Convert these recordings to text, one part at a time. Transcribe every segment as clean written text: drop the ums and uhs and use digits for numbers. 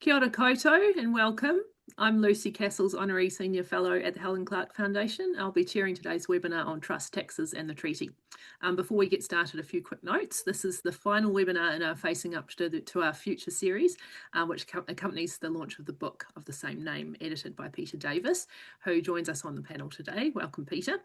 Kia ora koutou and welcome. I'm Lucy Cassels, Honorary Senior Fellow at the Helen Foundation. I'll be chairing today's webinar on trust, taxes and the treaty. Before we get started, a few quick notes. This is the final webinar in our Facing Up to Our Future series, which accompanies the launch of the book of the same name, edited by Peter Davis, who joins us on the panel today. Welcome, Peter.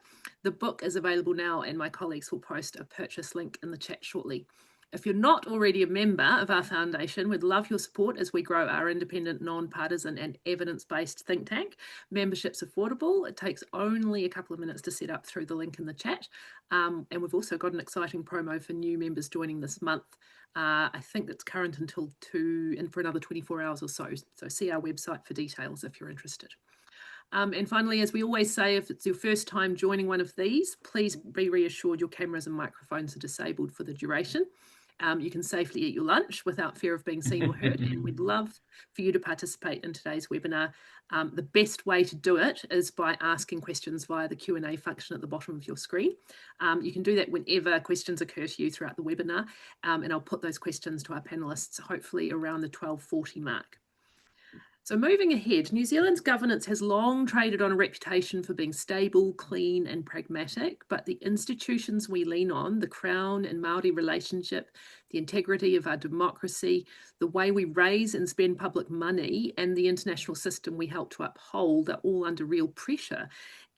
The book is available now and my colleagues will post a purchase link in the chat shortly. If you're not already a member of our foundation, we'd love your support as we grow our independent, non-partisan and evidence-based think tank. Membership's affordable. It takes only a couple of minutes to set up through the link in the chat. And we've also got an exciting promo for new members joining this month. I think it's current until 2 and for another 24 hours or so. So see our website for details if you're interested. And finally, as we always say, if it's your first time joining one of these, please be reassured your cameras and microphones are disabled for the duration. You can safely eat your lunch without fear of being seen or heard, and we'd love for you to participate in today's webinar. The best way to do it is by asking questions via the Q&A function at the bottom of your screen. You can do that whenever questions occur to you throughout the webinar, and I'll put those questions to our panellists hopefully around the 12:40 mark. So moving ahead, New Zealand's governance has long traded on a reputation for being stable, clean and pragmatic, but the institutions we lean on, the Crown and Maori relationship, the integrity of our democracy, the way we raise and spend public money and the international system we help to uphold are all under real pressure.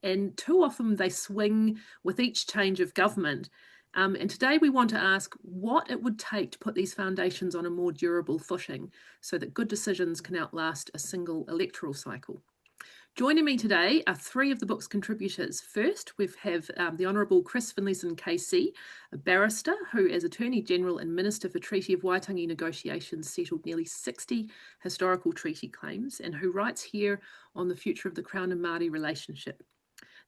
And too often they swing with each change of government. And today we want to ask what it would take to put these foundations on a more durable footing so that good decisions can outlast a single electoral cycle. Joining me today are three of the book's contributors. First, we have the Honourable Chris Finlayson KC, a barrister who, as Attorney General and Minister for Treaty of Waitangi negotiations, settled nearly 60 historical treaty claims and who writes here on the future of the Crown and Maori relationship.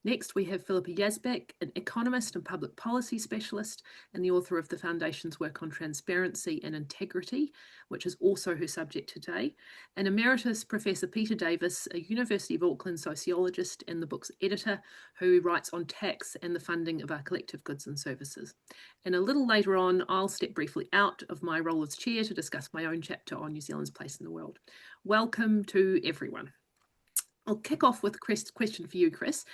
Next, we have Phillipa Yasbek, an economist and public policy specialist and the author of the Foundation's work on transparency and integrity, which is also her subject today, and Emeritus Professor Peter Davis, a University of Auckland sociologist and the book's editor, who writes on tax and the funding of our collective goods and services. And a little later on, I'll step briefly out of my role as chair to discuss my own chapter on New Zealand's place in the world. Welcome to everyone. I'll kick off with a question for you, Chris.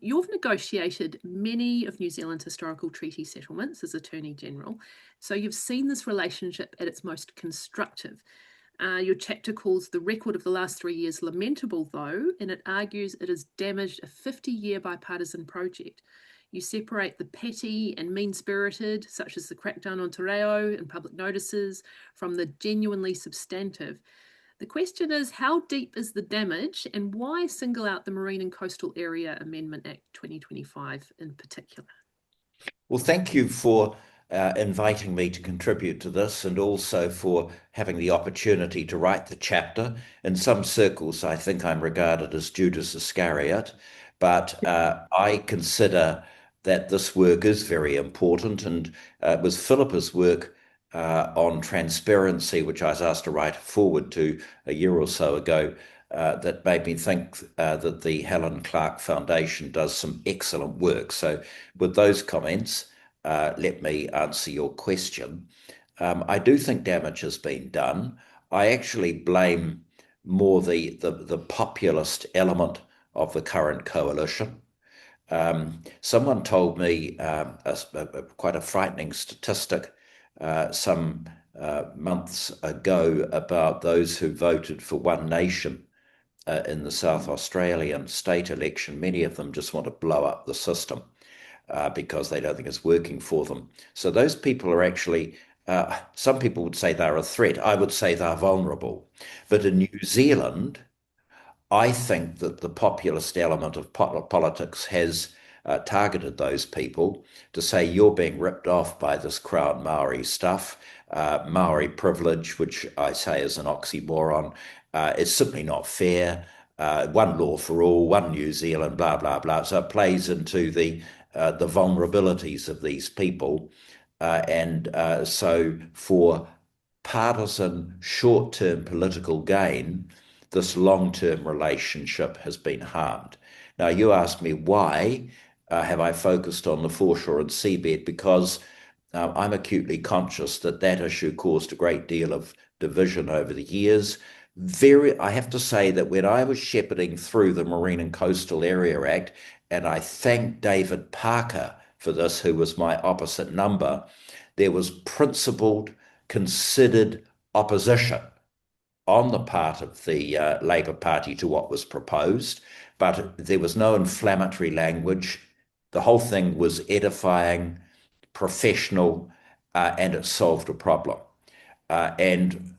You've negotiated many of New Zealand's historical treaty settlements as Attorney General, so you've seen this relationship at its most constructive. Your chapter calls the record of the last 3 years lamentable, though, and it argues it has damaged a 50-year bipartisan project. You separate the petty and mean-spirited, such as the crackdown on te reo and public notices, from the genuinely substantive. The question is, how deep is the damage and why single out the Marine and Coastal Area Amendment Act 2025 in particular? Well, thank you for inviting me to contribute to this and also for having the opportunity to write the chapter. In some circles, I think I'm regarded as Judas Iscariot, but I consider that this work is very important, and it was Phillipa's work on transparency, which I was asked to write forward to a year or so ago, that made me think that the Helen Clark Foundation does some excellent work. So with those comments, let me answer your question. I do think damage has been done. I actually blame more the populist element of the current coalition. Someone told me quite a frightening statistic some months ago about those who voted for One Nation in the South Australian state election. Many of them just want to blow up the system because they don't think it's working for them. So those people are actually, some people would say they're a threat. I would say they're vulnerable. But in New Zealand, I think that the populist element of politics has targeted those people to say you're being ripped off by this Crown Maori stuff, Maori privilege, which I say is an oxymoron. It's simply not fair. One law for all, one New Zealand, blah, blah, blah. So it plays into the vulnerabilities of these people. So for partisan short-term political gain, this long-term relationship has been harmed. Now, you asked me why have I focused on the foreshore and seabed, because I'm acutely conscious that that issue caused a great deal of division over the years. I have to say that when I was shepherding through the Marine and Coastal Area Act, and I thank David Parker for this, who was my opposite number, there was principled, considered opposition on the part of the Labour Party to what was proposed, but there was no inflammatory language. The whole thing was edifying, professional, and it solved a problem. And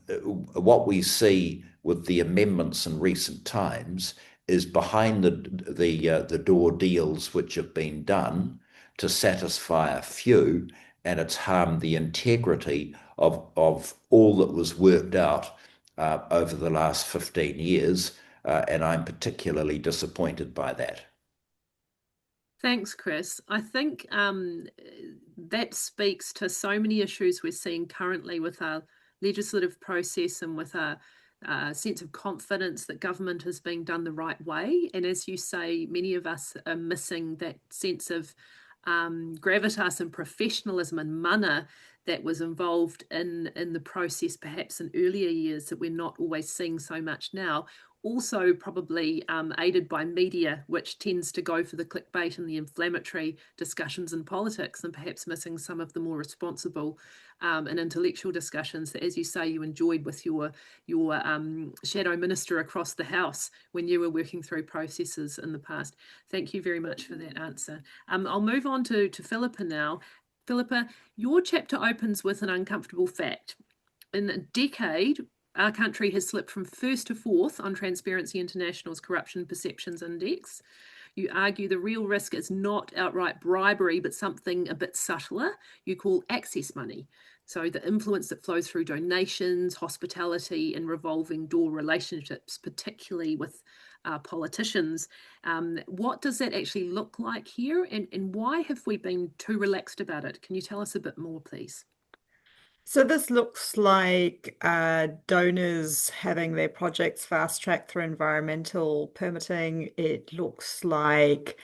what we see with the amendments in recent times is behind the door deals which have been done to satisfy a few, and it's harmed the integrity of all that was worked out over the last 15 years, and I'm particularly disappointed by that. Thanks, Chris. I think that speaks to so many issues we're seeing currently with our legislative process and with our sense of confidence that government is being done the right way. And as you say, many of us are missing that sense of gravitas and professionalism and mana that was involved in the process perhaps in earlier years that we're not always seeing so much now. Also probably aided by media, which tends to go for the clickbait and the inflammatory discussions in politics, and perhaps missing some of the more responsible and intellectual discussions that, as you say, you enjoyed with your shadow minister across the House when you were working through processes in the past. Thank you very much for that answer. I'll move on to Phillipa now. Phillipa, your chapter opens with an uncomfortable fact. In a decade, our country has slipped from first to fourth on Transparency International's Corruption Perceptions Index. You argue the real risk is not outright bribery, but something a bit subtler you call access money. So the influence that flows through donations, hospitality, and revolving door relationships, particularly with politicians. What does that actually look like here, and why have we been too relaxed about it? Can you tell us a bit more, please? So this looks like donors having their projects fast-tracked through environmental permitting. It looks like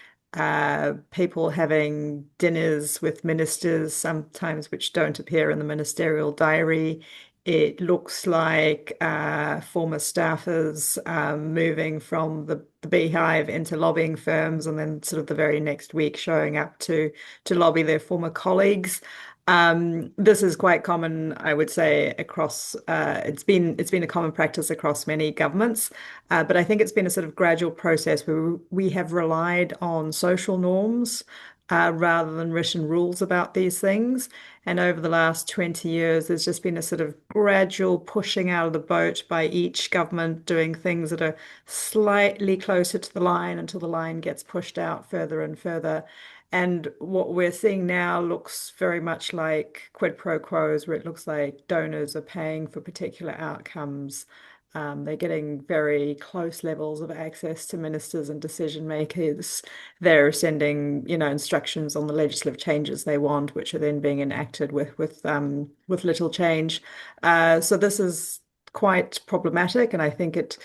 people having dinners with ministers, sometimes which don't appear in the ministerial diary. It looks like former staffers moving from the beehive into lobbying firms, and then sort of the very next week showing up to lobby their former colleagues. This is quite common, I would say, across. It's been a common practice across many governments, but I think it's been a sort of gradual process where we have relied on social norms rather than written rules about these things. And over the last 20 years, there's just been a sort of gradual pushing out of the boat by each government doing things that are slightly closer to the line until the line gets pushed out further and further. And what we're seeing now looks very much like quid pro quos, where it looks like donors are paying for particular outcomes. They're getting very close levels of access to ministers and decision makers. They're sending, instructions on the legislative changes they want, which are then being enacted with little change. So this is quite problematic, and I think it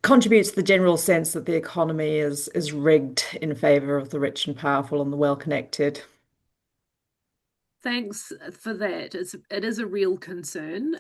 contributes to the general sense that the economy is rigged in favor of the rich and powerful and the well-connected. Thanks for that. It is a real concern.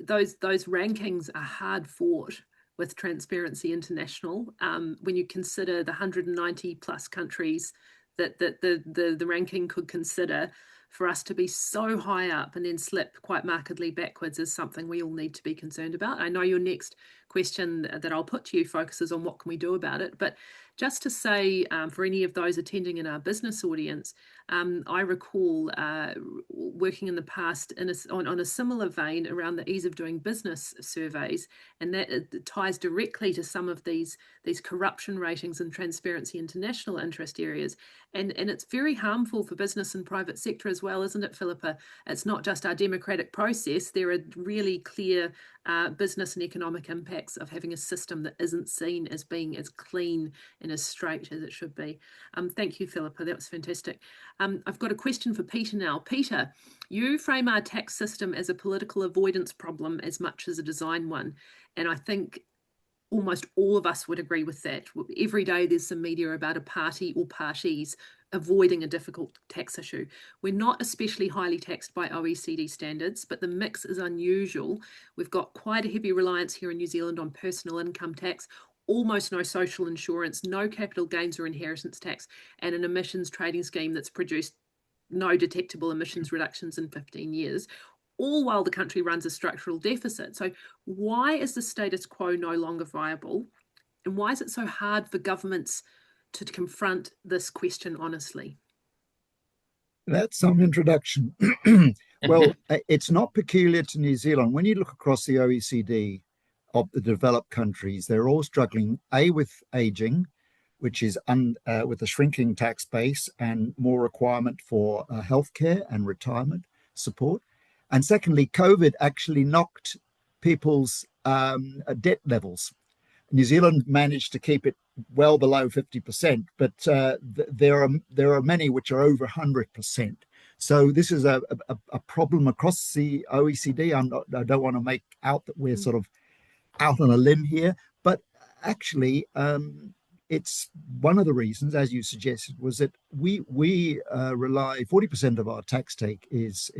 Those rankings are hard fought with Transparency International. When you consider the 190 plus countries that the ranking could consider, for us to be so high up and then slip quite markedly backwards is something we all need to be concerned about. I know your next question that I'll put to you focuses on what can we do about it, but just to say for any of those attending in our business audience, I recall working in the past on a similar vein around the ease of doing business surveys, and that ties directly to some of these corruption ratings and Transparency International interest areas. And it's very harmful for business and private sector as well, isn't it, Phillipa? It's not just our democratic process. There are really clear business and economic impacts of having a system that isn't seen as being as clean and as straight as it should be. Thank you, Phillipa. That was fantastic. I've got a question for Peter now. Peter, you frame our tax system as a political avoidance problem as much as a design one. And I think almost all of us would agree with that. Every day there's some media about a party or parties avoiding a difficult tax issue. We're not especially highly taxed by OECD standards, but the mix is unusual. We've got quite a heavy reliance here in New Zealand on personal income tax, almost no social insurance, no capital gains or inheritance tax, and an emissions trading scheme that's produced no detectable emissions reductions in 15 years, all while the country runs a structural deficit. So why is the status quo no longer viable? And why is it so hard for governments to confront this question honestly? That's some introduction. Well, it's not peculiar to New Zealand. When you look across the OECD of the developed countries, they're all struggling, A, with aging, which is with a shrinking tax base and more requirement for healthcare and retirement support. And secondly, COVID actually knocked people's debt levels. New Zealand managed to keep it well below 50%, but there are many which are over 100%. So this is a problem across the OECD. I don't want to make out that we're sort of out on a limb here, but actually it's one of the reasons, as you suggested, was that we rely 40% of our tax take is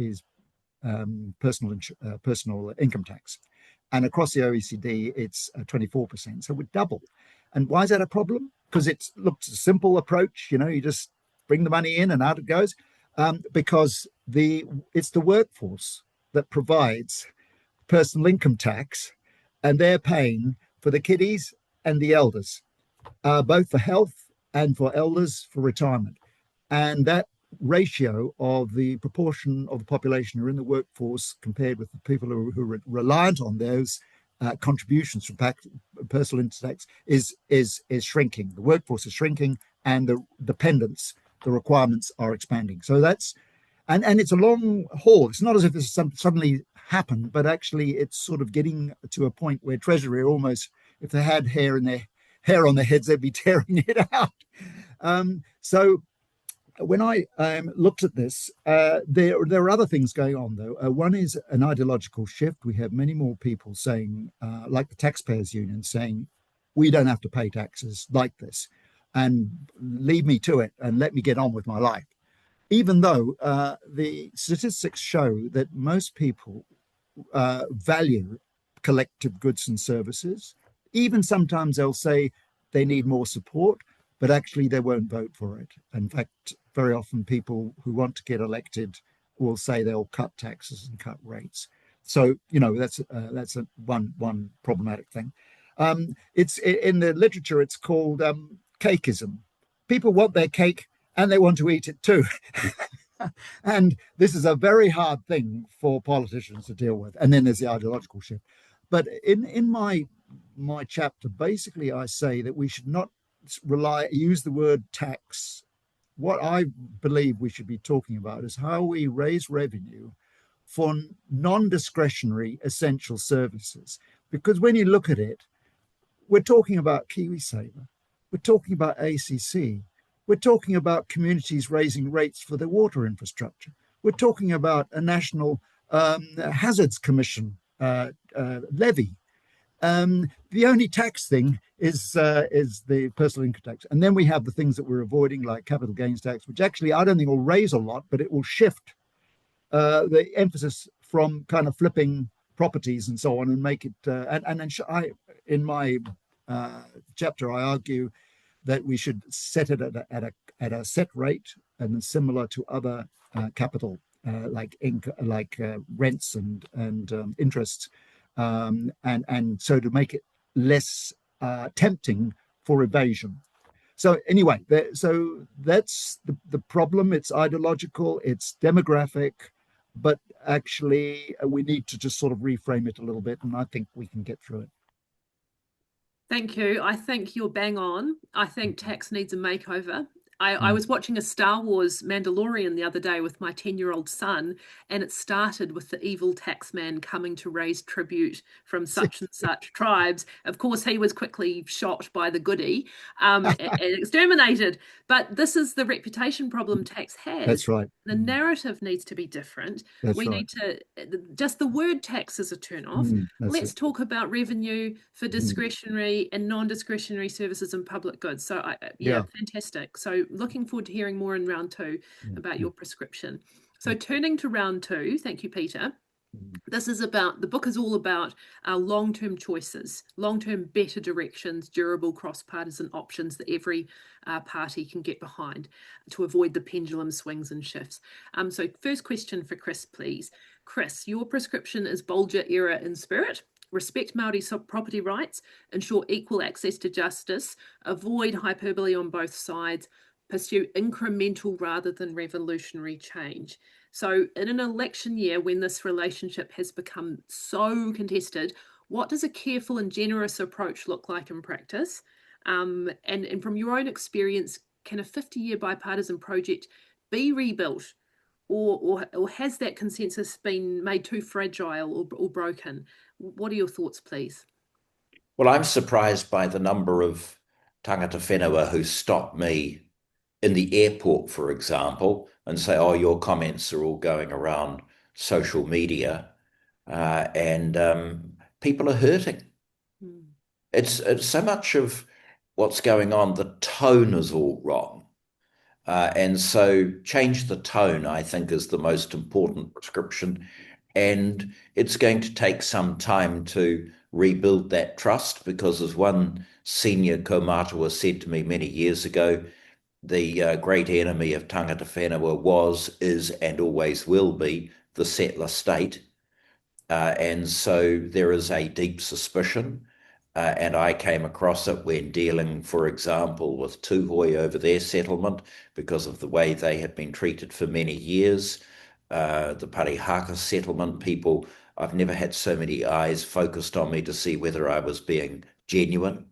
personal income tax. And across the OECD, it's 24%. So we're double. And why is that a problem? Because it looks a simple approach. You just bring the money in and out it goes. Because it's the workforce that provides personal income tax, and they're paying for the kiddies and the elders, both for health and for elders for retirement. And that ratio of the proportion of the population who are in the workforce compared with the people who are reliant on those contributions from personal income tax is shrinking. The workforce is shrinking, and the dependents, the requirements are expanding. So that's and it's a long haul. It's not as if this suddenly happened, but actually it's sort of getting to a point where Treasury are almost, if they had hair on their heads, they'd be tearing it out. So when I looked at this, there are other things going on, though. One is an ideological shift. We have many more people saying, like the Taxpayers Union, saying, we don't have to pay taxes like this, and leave me to it and let me get on with my life. Even though the statistics show that most people value collective goods and services. Even sometimes they'll say they need more support, but actually they won't vote for it. In fact, very often people who want to get elected will say they'll cut taxes and cut rates. So that's one problematic thing. It's in the literature. It's called cakeism. People want their cake and they want to eat it too. And this is a very hard thing for politicians to deal with. And then there's the ideological shift. But in my chapter, basically, I say that we should not use the word tax. What I believe we should be talking about is how we raise revenue for non-discretionary essential services. Because when you look at it, we're talking about KiwiSaver, we're talking about ACC, we're talking about communities raising rates for their water infrastructure, we're talking about a national hazards commission levy. The only tax thing is the personal income tax. And then we have the things that we're avoiding, like capital gains tax, which actually I don't think will raise a lot, but it will shift the emphasis from kind of flipping properties and so on and make it. In my chapter, I argue that we should set it at a set rate, and similar to other capital like rents and interests. And so to make it less tempting for evasion. So anyway, so that's the problem. It's ideological, it's demographic, but actually we need to just sort of reframe it a little bit, and I think we can get through it. Thank you. I think you're bang on. I think tax needs a makeover. I was watching a Star Wars Mandalorian the other day with my 10-year-old son, and it started with the evil tax man coming to raise tribute from such and such tribes. Of course, he was quickly shot by the goodie and exterminated. But this is the reputation problem tax has. That's right. The narrative needs to be different. We need to, just the word tax is a turn-off. Let's talk about revenue for discretionary and non-discretionary services and public goods. So, fantastic. So looking forward to hearing more in round two about your prescription. So turning to round two, thank you, Peter. The book is all about our long-term choices, long-term better directions, durable cross-partisan options that every party can get behind to avoid the pendulum swings and shifts. So first question for Chris, please. Chris, your prescription is Bolger era in spirit. Respect Māori property rights, ensure equal access to justice, avoid hyperbole on both sides, pursue incremental rather than revolutionary change. So in an election year when this relationship has become so contested, what does a careful and generous approach look like in practice? And from your own experience, can a 50-year bipartisan project be rebuilt? Or has that consensus been made too fragile or broken? What are your thoughts, please? Well, I'm surprised by the number of tangata whenua who stop me in the airport, for example, and say, oh, your comments are all going around social media, and people are hurting. It's so much of what's going on, the tone is all wrong. And so change the tone, I think, is the most important prescription. And it's going to take some time to rebuild that trust, because as one senior kaumātua said to me many years ago, the great enemy of tangata whenua was, is, and always will be the settler state. And so there is a deep suspicion. And I came across it when dealing, for example, with Tūhoe over their settlement because of the way they had been treated for many years. The Parihaka settlement, I've never had so many eyes focused on me to see whether I was being genuine.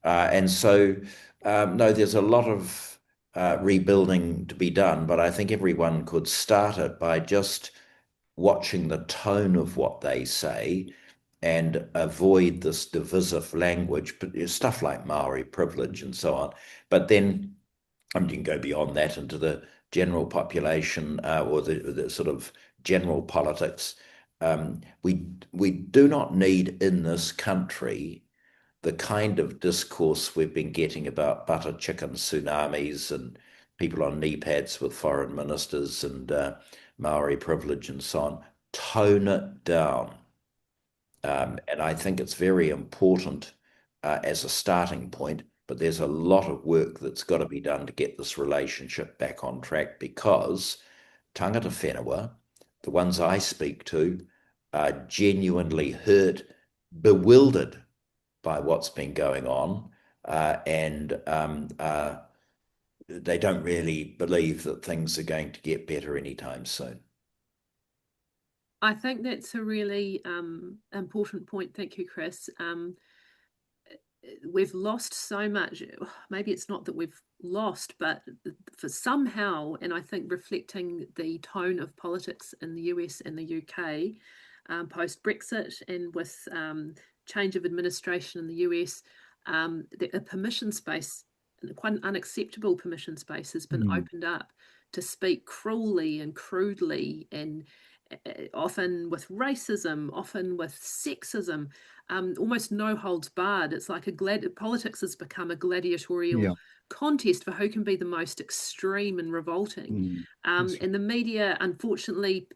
And so, no, there's a lot of rebuilding to be done, but I think everyone could start it by just watching the tone of what they say and avoid this divisive language, but stuff like Maori privilege and so on. But then you can go beyond that into the general population or the sort of general politics. We do not need in this country the kind of discourse we've been getting about butter chicken tsunamis and people on knee pads with foreign ministers and Maori privilege and so on. Tone it down. And I think it's very important as a starting point, but there's a lot of work that's got to be done to get this relationship back on track, because tangata whenua, the ones I speak to, are genuinely hurt, bewildered by what's been going on, and they don't really believe that things are going to get better anytime soon. I think that's a really important point. Thank you, Chris. We've lost so much. Maybe it's not that we've lost, but for somehow, and I think reflecting the tone of politics in the US and the UK post-Brexit, and with change of administration in the US, a permission space, quite an unacceptable permission space, has been opened up to speak cruelly and crudely, and often with racism, often with sexism, almost no holds barred. It's like politics has become a gladiatorial contest for who can be the most extreme and revolting. And the media, unfortunately,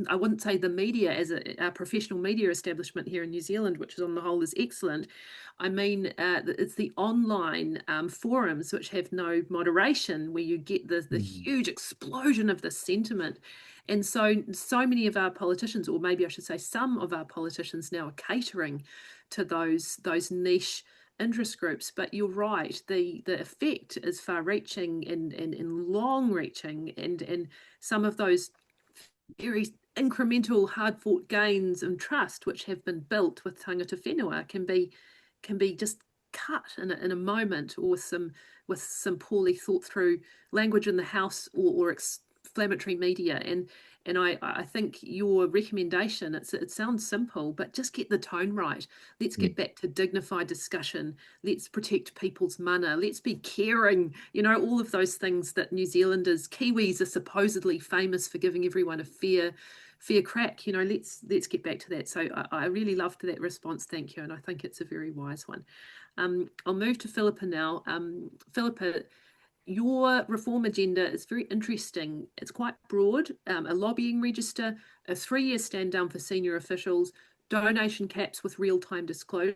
I wouldn't say the media as a professional media establishment here in New Zealand, which is on the whole is excellent. I mean, it's the online forums which have no moderation, where you get the huge explosion of this sentiment. And so many of our politicians, or maybe I should say some of our politicians now, are catering to those niche interest groups. But you're right, the effect is far-reaching and long-reaching, and some of those very incremental, hard-fought gains and trust which have been built with tangata whenua can be just cut in a moment, or with some poorly thought through language in the House or inflammatory media. And I think your recommendation, it sounds simple, but just get the tone right. Let's get back to dignified discussion. Let's protect people's mana. Let's be caring. All of those things that New Zealanders, Kiwis, are supposedly famous for giving everyone a fair crack. Let's get back to that. So I really loved that response. Thank you. And I think it's a very wise one. I'll move to Phillipa now. Phillipa, your reform agenda is very interesting. It's quite broad. A lobbying register, a 3-year stand down for senior officials, donation caps with real-time disclosure,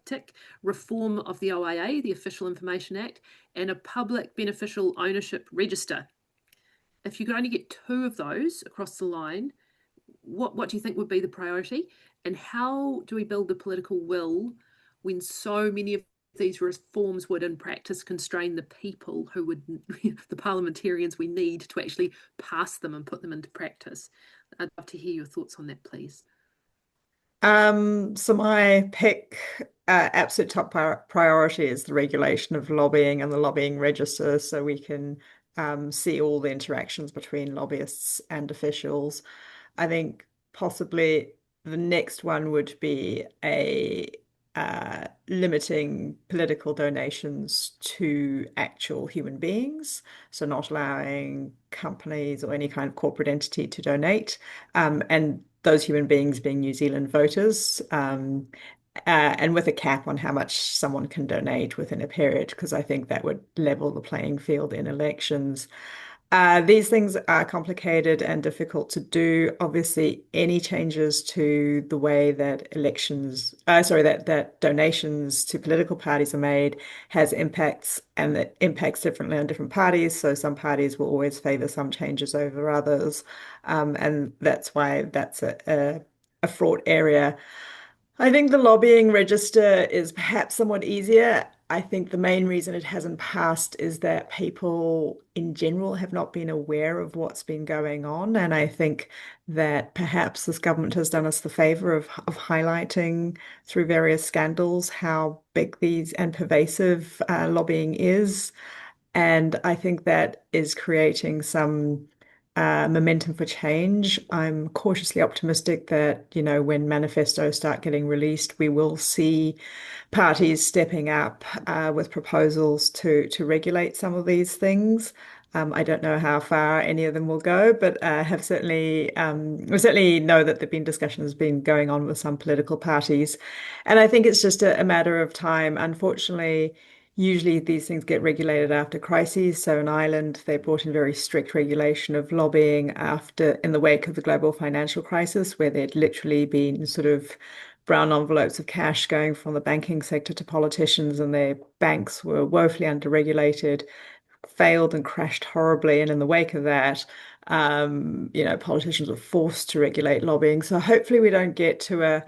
tick, reform of the OIA, the Official Information Act, and a public beneficial ownership register. If you could only get 2 of those across the line, what do you think would be the priority? And how do we build the political will when so many of these reforms would in practice constrain the people who would, the parliamentarians we need to actually pass them and put them into practice? I'd love to hear your thoughts on that, please. So my pick, absolute top priority is the regulation of lobbying and the lobbying register, so we can see all the interactions between lobbyists and officials. I think possibly the next one would be a limiting political donations to actual human beings, so not allowing companies or any kind of corporate entity to donate, and those human beings being New Zealand voters, and with a cap on how much someone can donate within a period, because I think that would level the playing field in elections. These things are complicated and difficult to do. Obviously, any changes to the way that that donations to political parties are made has impacts, and that impacts differently on different parties. So some parties will always favor some changes over others, and that's why that's a fraught area. I think the lobbying register is perhaps somewhat easier. I think the main reason it hasn't passed is that people in general have not been aware of what's been going on. And I think that perhaps this government has done us the favor of highlighting through various scandals how big these and pervasive lobbying is. And I think that is creating some momentum for change. I'm cautiously optimistic that, when manifestos start getting released, we will see parties stepping up with proposals to regulate some of these things. I don't know how far any of them will go, but have certainly we certainly know that there've been discussions been going on with some political parties, and I think it's just a matter of time. Unfortunately, usually these things get regulated after crises. So in Ireland, they brought in very strict regulation of lobbying in the wake of the global financial crisis, where there'd literally been sort of brown envelopes of cash going from the banking sector to politicians, and their banks were woefully underregulated, failed and crashed horribly. And in the wake of that, politicians were forced to regulate lobbying. So hopefully we don't get to a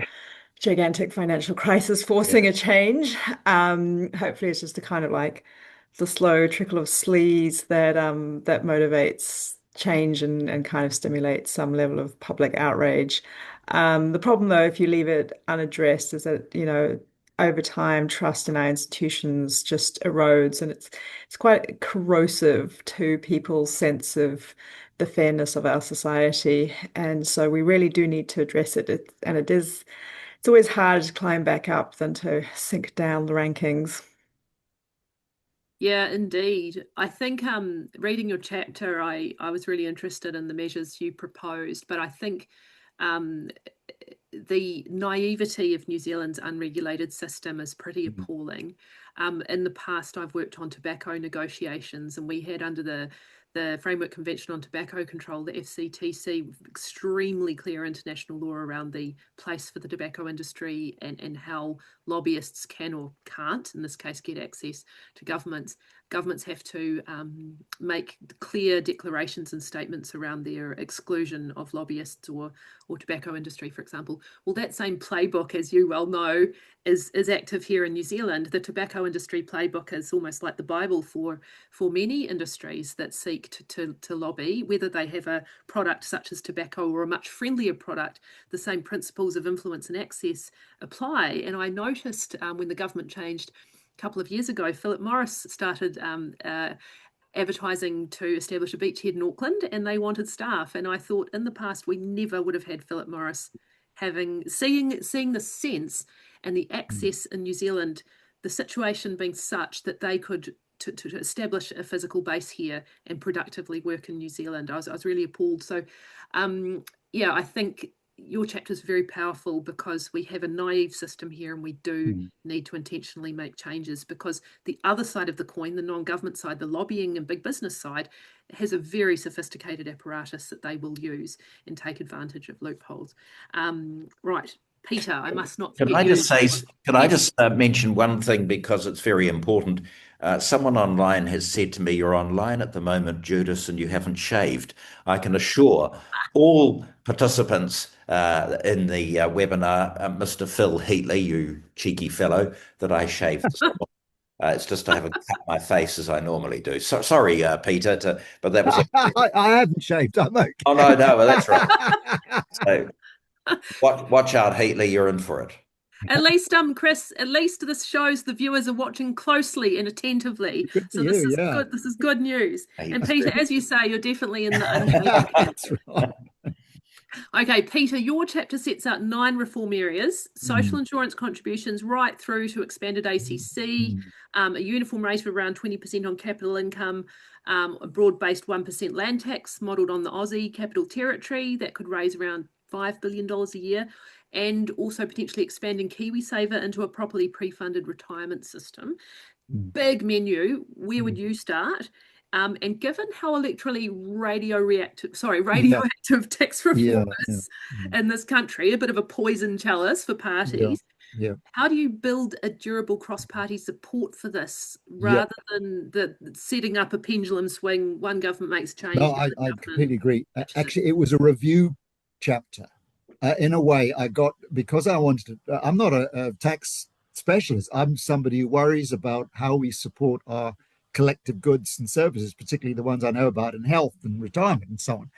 gigantic financial crisis forcing a change. Hopefully it's just a kind of like the slow trickle of sleaze that motivates change and kind of stimulates some level of public outrage. The problem, though, if you leave it unaddressed, is that, over time, trust in our institutions just erodes, and it's quite corrosive to people's sense of the fairness of our society. And so we really do need to address it. It's always harder to climb back up than to sink down the rankings. Yeah, indeed. I think reading your chapter, I was really interested in the measures you proposed, but I think um, the naivety of New Zealand's unregulated system is pretty appalling. In the past, I've worked on tobacco negotiations, and we had under the Framework Convention on Tobacco Control, the FCTC, extremely clear international law around the place for the tobacco industry and how lobbyists can or can't, in this case, get access to governments. Governments have to make clear declarations and statements around their exclusion of lobbyists or tobacco industry, for example. Well, that same playbook, as you well know, is active here in New Zealand. The tobacco industry playbook is almost like the Bible for many industries that seek to lobby, whether they have a product such as tobacco or a much friendlier product. The same principles of influence and access apply. And I noticed when the government changed a couple of years ago, Philip Morris started advertising to establish a beachhead in Auckland, and they wanted staff. And I thought in the past we never would have had Philip Morris seeing the sense and the access in New Zealand, the situation being such that they could to establish a physical base here and productively work in New Zealand. I was really appalled. So I think your chapter is very powerful because we have a naive system here, and we do need to intentionally make changes, because the other side of the coin, the non-government side, the lobbying and big business side, has a very sophisticated apparatus that they will use and take advantage of loopholes. Right, Peter, I must not forget you. Can I just mention one thing, because it's very important? Someone online has said to me, "You're online at the moment, Judas, and you haven't shaved." I can assure all participants in the webinar, Mr. Phil Heatley, you cheeky fellow, that I shaved this morning. It's just I haven't cut my face as I normally do. So sorry, Peter, but that was I haven't shaved. I'm okay. Oh no, well, that's right. So watch out, Heatley, you're in for it. At least, Chris, at least this shows the viewers are watching closely and attentively. So this is good. This is good news. And Peter, as you say, you're definitely in the That's right. Okay, Peter, your chapter sets out 9 reform areas: social insurance contributions right through to expanded ACC, a uniform rate of around 20% on capital income, a broad-based 1% land tax modelled on the Aussie Capital Territory that could raise around $5 billion a year, and also potentially expanding KiwiSaver into a properly pre-funded retirement system. Big menu. Where would you start? And given how electorally radioactive tax reform is in this country, a bit of a poison chalice for parties, how do you build a durable cross-party support for this, rather than setting up a pendulum swing? One government makes change. No, I completely agree. Actually, it was a review chapter. In a way, because I wanted to, I'm not a tax specialist. I'm somebody who worries about how we support our collective goods and services, particularly the ones I know about in health and retirement and so on.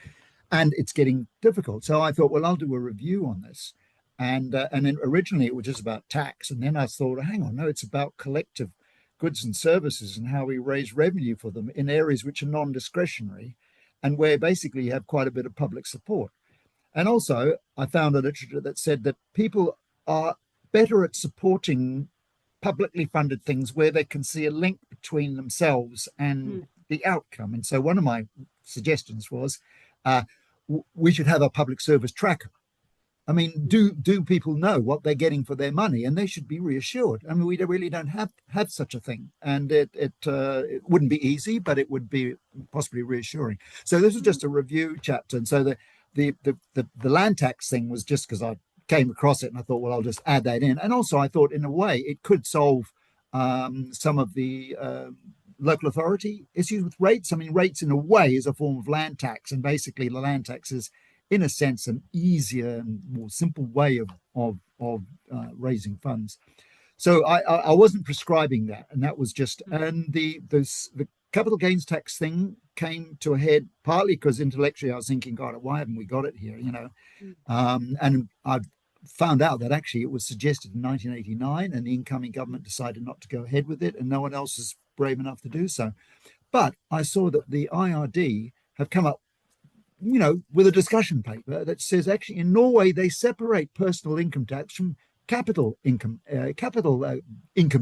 And it's getting difficult. So I thought, well, I'll do a review on this. And then originally it was just about tax. And then I thought, hang on, no, it's about collective goods and services and how we raise revenue for them in areas which are non-discretionary and where basically you have quite a bit of public support. And also I found a literature that said that people are better at supporting publicly funded things where they can see a link between themselves and the outcome. And so one of my suggestions was we should have a public service tracker. I mean, do people know what they're getting for their money? And they should be reassured. I mean, we really don't have such a thing. And it wouldn't be easy, but it would be possibly reassuring. So this was just a review chapter. And so the land tax thing was just because I came across it and I thought, well, I'll just add that in. And also I thought in a way it could solve some of the local authority issues with rates. I mean, rates in a way is a form of land tax, and basically the land tax is in a sense an easier and more simple way of raising funds. So I wasn't prescribing that, and that was just, and the capital gains tax thing came to a head partly because intellectually I was thinking, God, why haven't we got it here, and I found out that actually it was suggested in 1989 and the incoming government decided not to go ahead with it, and no one else is brave enough to do so. But I saw that the IRD have come up with a discussion paper that says actually in Norway they separate personal income tax from capital income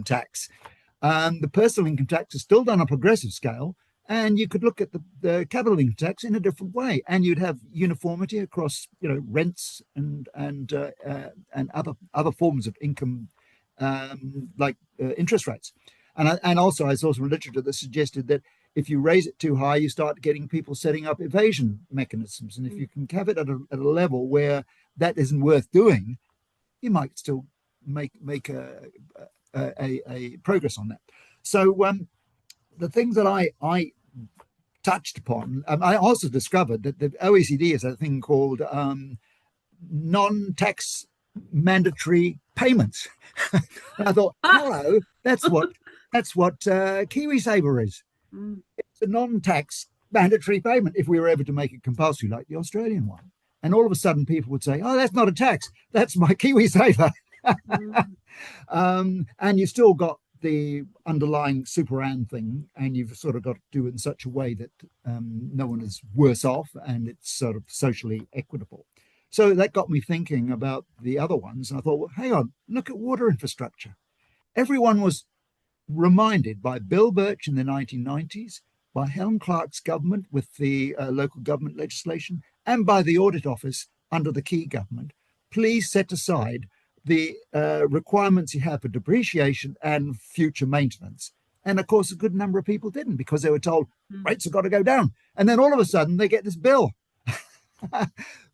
tax. The personal income tax is still done on a progressive scale, and you could look at the capital income tax in a different way, and you'd have uniformity across rents and other forms of income, like interest rates. And also I saw some literature that suggested that if you raise it too high, you start getting people setting up evasion mechanisms, and if you can have it at a level where that isn't worth doing, you might still make a progress on that. So the things that I touched upon, I also discovered that the OECD has a thing called non-tax mandatory payments. And I thought, hello, that's what KiwiSaver is. It's a non-tax mandatory payment if we were ever to make it compulsory like the Australian one. And all of a sudden people would say, oh, that's not a tax, that's my KiwiSaver. And you still got the underlying superann thing, and you've sort of got to do it in such a way that no one is worse off and it's sort of socially equitable. So that got me thinking about the other ones. And I thought, well, hang on, look at water infrastructure. Everyone was reminded by Bill Birch in the 1990s, by Helen Clark's government with the local government legislation, and by the Audit Office under the Key government, please set aside the requirements you have for depreciation and future maintenance. And of course, a good number of people didn't, because they were told rates have got to go down. And then all of a sudden they get this bill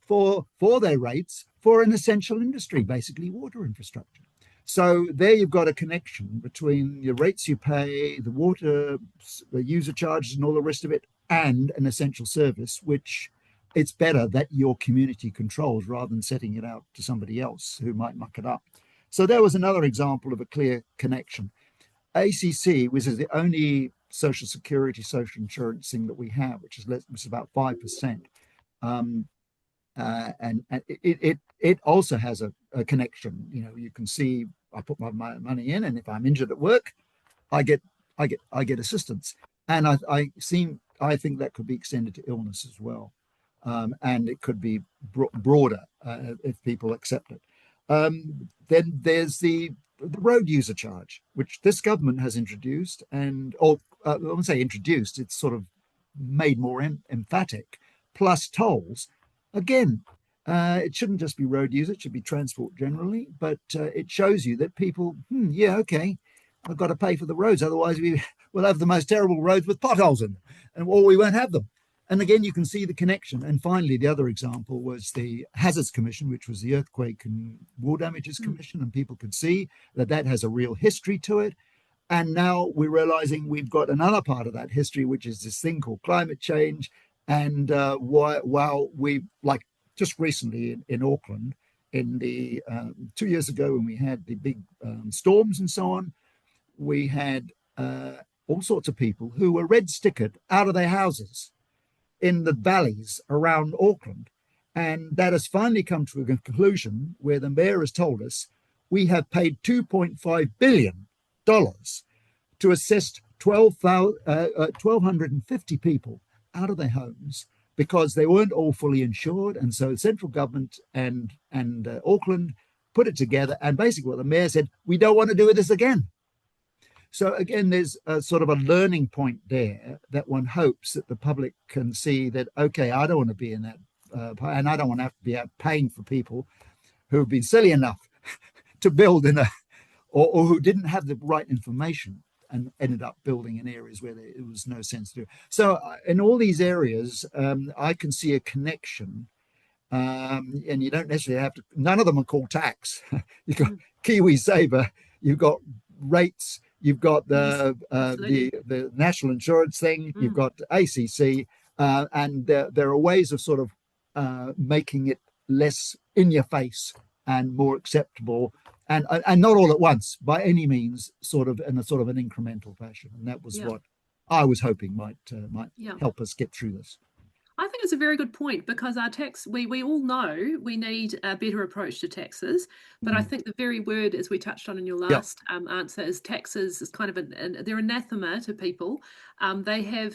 for their rates for an essential industry, basically water infrastructure. So there you've got a connection between your rates you pay, the water user charges and all the rest of it, and an essential service, which it's better that your community controls rather than setting it out to somebody else who might muck it up. So there was another example of a clear connection. ACC, which is the only social security, social insurance thing that we have, which is about 5%. And it also has a connection. You know, you can see I put my money in, and if I'm injured at work, I get assistance. And I think that could be extended to illness as well, and it could be broader if people accept it. Then there's the road user charge, which this government has introduced, I won't say introduced, it's sort of made more emphatic, plus tolls. Again, it shouldn't just be road use, it should be transport generally, but it shows you that people, yeah, okay, I've got to pay for the roads, otherwise we'll have the most terrible roads with potholes in them, or we won't have them. And again, you can see the connection. And finally, the other example was the Hazards Commission, which was the Earthquake and War Damages Commission, and people could see that has a real history to it. And now we're realizing we've got another part of that history, which is this thing called climate change. And while we, like just recently in Auckland, in the 2 years ago when we had the big storms and so on, we had all sorts of people who were red stickered out of their houses in the valleys around Auckland. And that has finally come to a conclusion where the mayor has told us we have paid $2.5 billion to assist 1,250 people out of their homes because they weren't all fully insured. And so the central government and Auckland put it together. And basically what the mayor said, we don't want to do this again. So again, there's a sort of a learning point there that one hopes that the public can see that, okay, I don't want to be in that, and I don't want to have to be out paying for people who have been silly enough to build or who didn't have the right information and ended up building in areas where it was no sense to do. So in all these areas, I can see a connection, and you don't necessarily have to, none of them are called tax. You've got Kiwi Saver, you've got rates, you've got the national insurance thing, you've got ACC, and there are ways of sort of making it less in your face and more acceptable, and not all at once by any means, sort of in a sort of an incremental fashion. And that was what I was hoping might help us get through this. I think it's a very good point, because our tax, we all know we need a better approach to taxes, but I think the very word, as we touched on in your last answer, is taxes is kind of they're anathema to people. They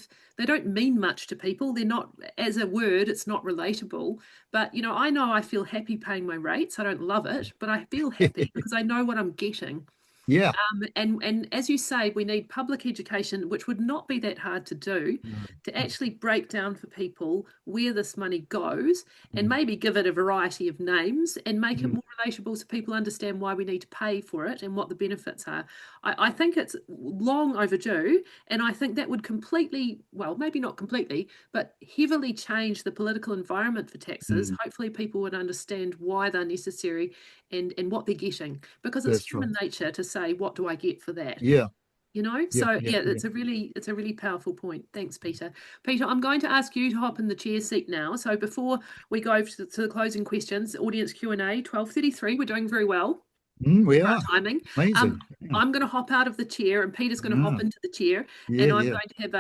don't mean much to people. They're not, as a word, it's not relatable. But I feel happy paying my rates. I don't love it, but I feel happy because I know what I'm getting. Yeah. And as you say, we need public education, which would not be that hard to do, to actually break down for people where this money goes and maybe give it a variety of names and make it more relatable so people understand why we need to pay for it and what the benefits are. I think it's long overdue, and I think that would completely, well, maybe not completely, but heavily change the political environment for taxes. Hopefully people would understand why they're necessary and what they're getting, because it's human nature to say, what do I get for that? It's a really powerful point. Thanks, Peter. Peter, I'm going to ask you to hop in the chair seat now. So before we go to the closing questions, audience Q&A, 12:33, we're doing very well. We are. Timing. Amazing. I'm going to hop out of the chair, and Peter's going to hop into the chair, and I'm going to have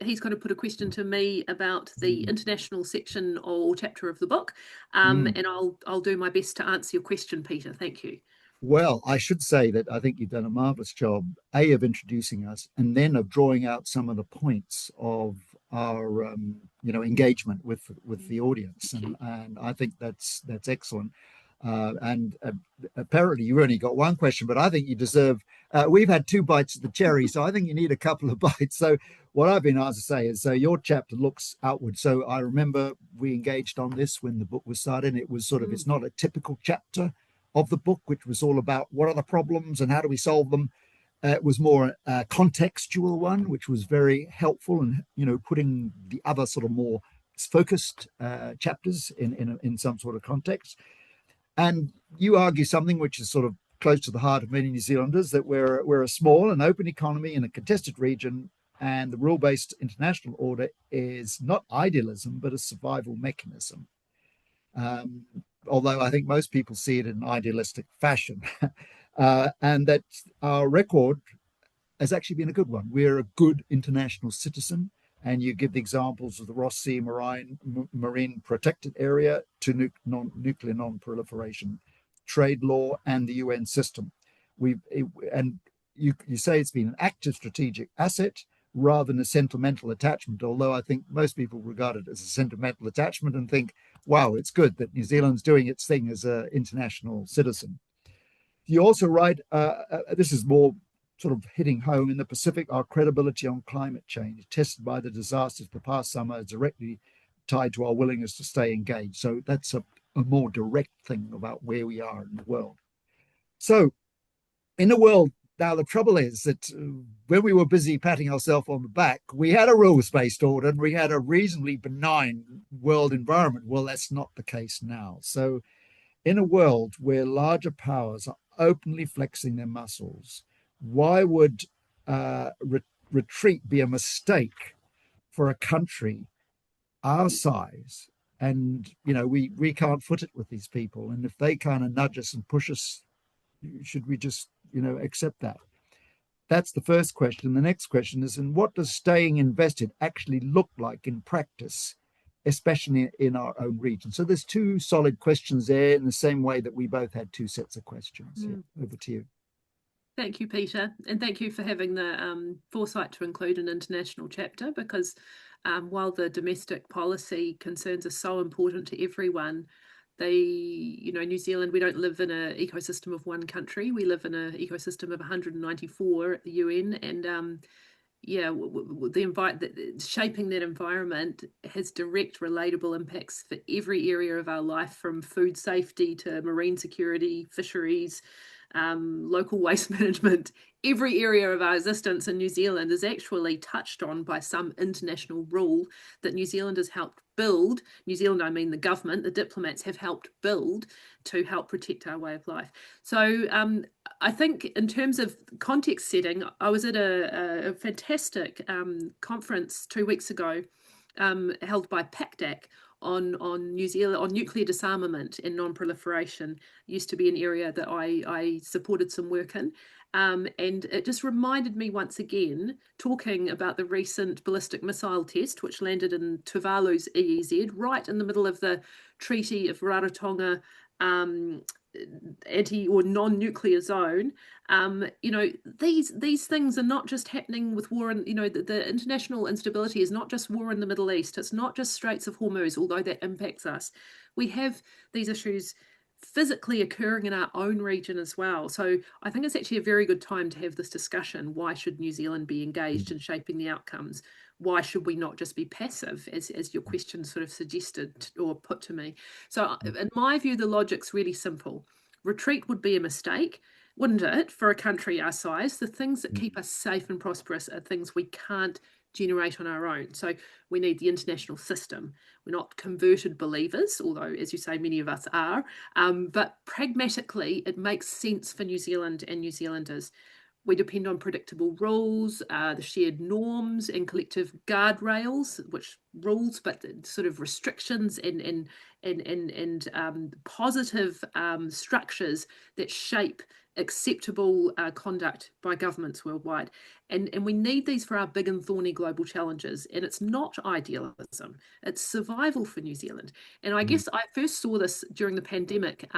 he's going to put a question to me about the international section or chapter of the book, and I'll do my best to answer your question, Peter. Thank you. Well, I should say that I think you've done a marvelous job, of introducing us, and then of drawing out some of the points of our engagement with the audience, and I think that's excellent. And apparently you only got one question, but I think you deserve, we've had 2 bites of the cherry, so I think you need a couple of bites. So what I've been asked to say is, your chapter looks outward. So I remember we engaged on this when the book was started. It was sort of, it's not a typical chapter of the book, which was all about what are the problems and how do we solve them. It was more a contextual one, which was very helpful and, putting the other sort of more focused chapters in some sort of context. And you argue something which is sort of close to the heart of many New Zealanders, that we're a small and open economy in a contested region, and the rule-based international order is not idealism, but a survival mechanism. Although I think most people see it in an idealistic fashion. And that our record has actually been a good one. We're a good international citizen. And you give the examples of the Ross Sea Marine Protected Area to nuclear non-proliferation, trade law, and the UN system. You say it's been an active strategic asset rather than a sentimental attachment, although I think most people regard it as a sentimental attachment and think, wow, it's good that New Zealand's doing its thing as an international citizen. You also write, this is more sort of hitting home, in the Pacific, our credibility on climate change, tested by the disasters of the past summer, is directly tied to our willingness to stay engaged. So that's a more direct thing about where we are in the world. So in the world, now the trouble is that when we were busy patting ourselves on the back, we had a rules-based order and we had a reasonably benign world environment. Well, that's not the case now. So in a world where larger powers are openly flexing their muscles, why would retreat be a mistake for a country our size? And, we can't foot it with these people. And if they kind of nudge us and push us, should we just, accept that? That's the first question. The next question is, and what does staying invested actually look like in practice, especially in our own region? So there's 2 solid questions there, in the same way that we both had 2 sets of questions. Yeah, over to you. Thank you, Peter, and thank you for having the foresight to include an international chapter, because while the domestic policy concerns are so important to everyone, New Zealand, we don't live in an ecosystem of one country. We live in an ecosystem of 194 at the UN, and shaping that environment has direct, relatable impacts for every area of our life, from food safety to marine security, fisheries, local waste management. Every area of our existence in New Zealand is actually touched on by some international rule that New Zealand has helped build. New Zealand, I mean the government, the diplomats have helped build to help protect our way of life. So I think in terms of context setting, I was at a fantastic conference 2 weeks ago held by PACDAC on New Zealand, on nuclear disarmament and non-proliferation. Used to be an area that I supported some work in. And it just reminded me once again, talking about the recent ballistic missile test, which landed in Tuvalu's EEZ, right in the middle of the Treaty of Rarotonga anti or non-nuclear zone. These things are not just happening with war, and the international instability is not just war in the Middle East. It's not just Straits of Hormuz, although that impacts us. We have these issues physically occurring in our own region as well. So I think it's actually a very good time to have this discussion. Why should New Zealand be engaged in shaping the outcomes? Why should we not just be passive, as your question sort of suggested or put to me? So in my view, the logic's really simple. Retreat would be a mistake, wouldn't it, for a country our size? The things that keep us safe and prosperous are things we can't generate on our own. So we need the international system. We're not converted believers, although, as you say, many of us are. But pragmatically, it makes sense for New Zealand and New Zealanders. We depend on predictable rules, the shared norms and collective guardrails, which rules, but sort of restrictions and positive structures that shape acceptable conduct by governments worldwide. And we need these for our big and thorny global challenges. And it's not idealism, it's survival for New Zealand. And I guess I first saw this during the pandemic